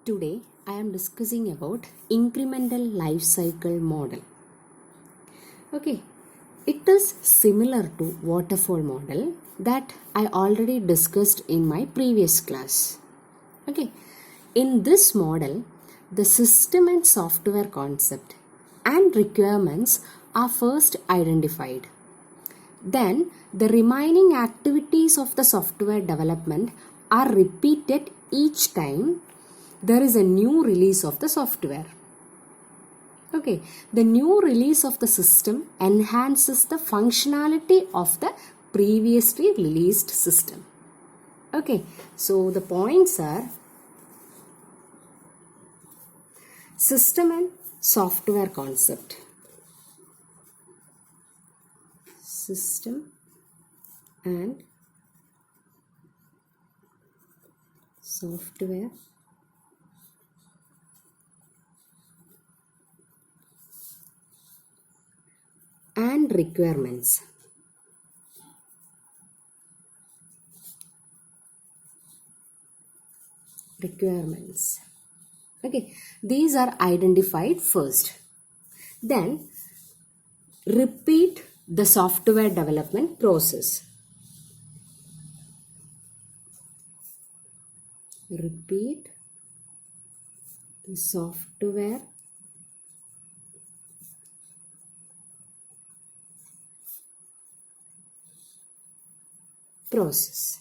Today I am discussing about incremental life cycle model. Okay, it is similar to waterfall model that I already discussed in my previous class. Okay, in this model, the system and software concept and requirements are first identified. Then the remaining activities of the software development are repeated each time there is a new release of the software. Okay, the new release of the system enhances the functionality of the previously released system. Okay, so the points are system and software concept. System and software and requirements. Okay, these are identified first. Then repeat the software development process. Repeat the software process.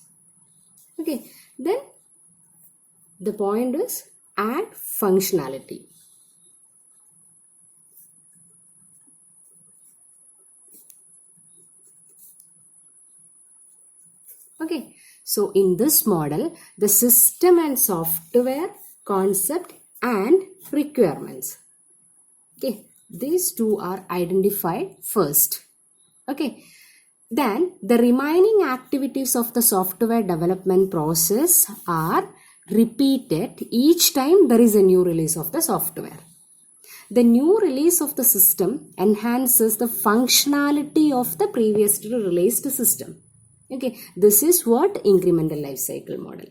Okay, then the point is add functionality. Okay, so in this model, the system and software concept and requirements. Okay, these two are identified first. Okay, then the remaining activities of the software development process are repeated each time there is a new release of the software. The new release of the system enhances the functionality of the previously released system. Okay, this is what incremental life cycle model.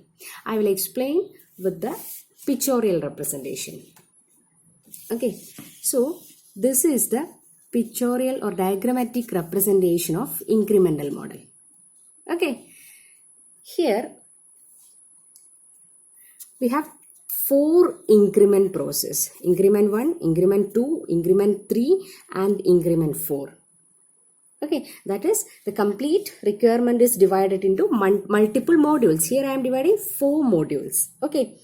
I will explain with the pictorial representation. Okay, so this is the pictorial or diagrammatic representation of incremental model. Okay, here we have 4 increment process: increment 1, increment 2, increment 3 and increment 4. Okay, that is the complete requirement is divided into multiple modules. Here I am dividing 4 modules. Okay,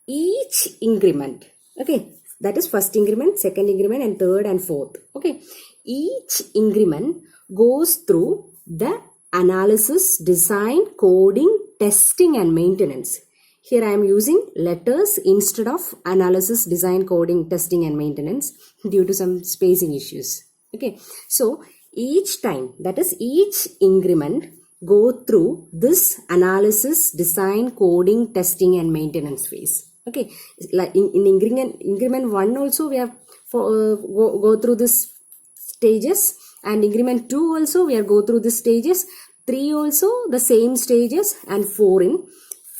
each increment, okay, that is first increment, second increment and third and fourth. Okay, each increment goes through the analysis, design, coding, testing and maintenance. Here I am using letters instead of analysis, design, coding, testing and maintenance due to some spacing issues. Okay, so each time, that is each increment go through this analysis, design, coding, testing and maintenance phase. Okay, like in increment 1 also we have go through this stages, and increment 2 also we are go through the stages, 3 also the same stages, and 4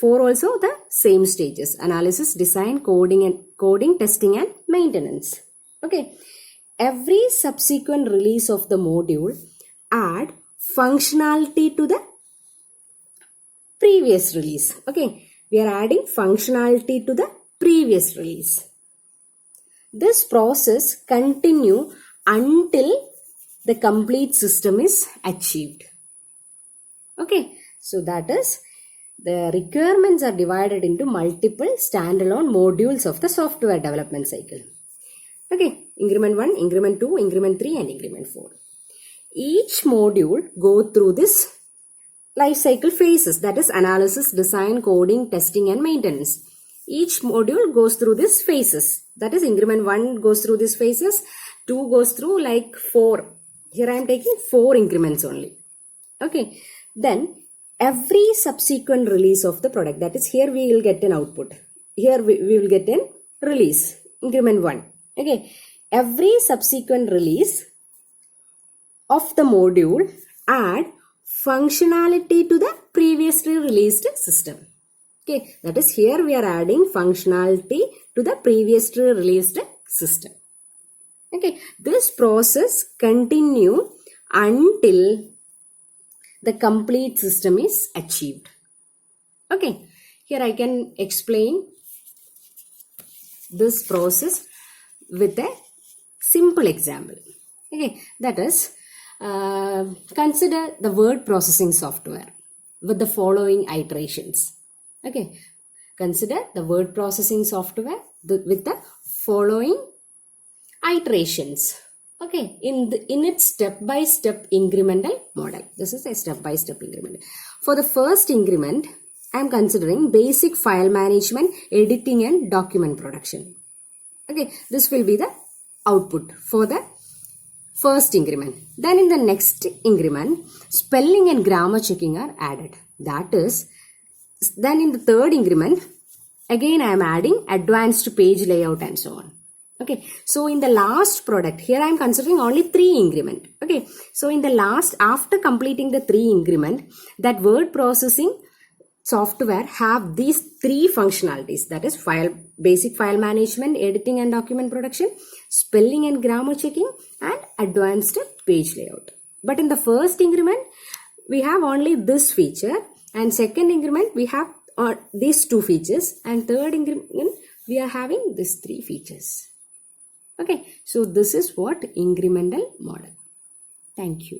also the same stages: analysis, design, coding, testing and maintenance. Okay, every subsequent release of the module add functionality to the previous release. Okay, we are adding functionality to the previous release. This process continue until the complete system is achieved. Okay, so that is the requirements are divided into multiple standalone modules of the software development cycle. Okay, increment 1, increment 2, increment 3 and increment 4. Each module go through this life cycle phases, that is analysis, design, coding, testing and maintenance. Each module goes through these phases, that is increment 1 goes through these phases, 2 goes through like 4. Here I am taking 4 increments only. Okay, then every subsequent release of the product, that is here we will get an output, here we will get an release, increment 1. Okay, every subsequent release of the module add functionality to the previously released system. Okay, that is here we are adding functionality to the previously released system. Okay, this process continue until the complete system is achieved. Okay, here I can explain this process with a simple example. Okay, that is, consider the word processing software with the following iterations. Okay, consider the word processing software with the following iterations. Okay, in its step-by-step incremental model. This is a step-by-step increment. For the first increment, I am considering basic file management, editing and document production. Okay, this will be the output for the first increment. Then in the next increment, spelling and grammar checking are added. That is, then in the third increment, again I am adding advanced page layout and so on. Okay, so in the last product, here I am considering only 3 increment. Okay, so in the last, after completing the 3 increment, that word processing software have these 3 functionalities, that is basic file management, editing and document production, spelling and grammar checking and advanced page layout. But in the first increment, we have only this feature, and second increment we have these 2 features, and third increment we are having these 3 features. Okay, so this is what incremental model. Thank you.